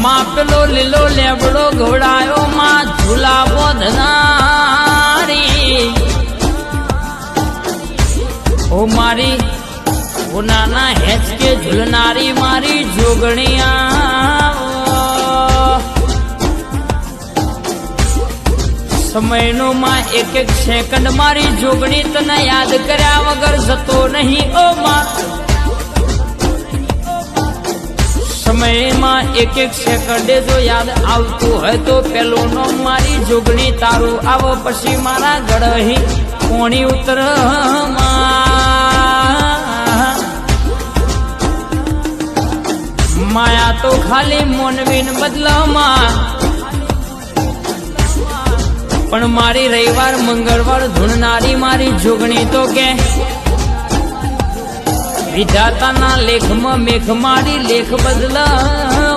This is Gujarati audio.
માં પેલો લીલો લેબડો ઘોડાયો માં ઝૂલા બોધનારી ઓ મારી ઓ નાના હેચકે ઝૂલનારી મારી જોગણિયા સમયનો માં એક એક સેકન્ડ મારી જોગણી તને યાદ કર્યા વગર જતો નહીં ઓ માં સમયમાં એક એક સેકન્ડે જો યાદ આવતું હોય તો પેલો નો મારી જોગણી તારું આવો પછી મારા ગળહી કોણી ઉતર માયા તો ખાલી મોનવીન બદલામાં પણ મારી રવિવાર મંગળવાર ધૂણનારી મારી જોગણી તો કે વિધાતાના લેખમાં મેઘ મારી લેખ બદલા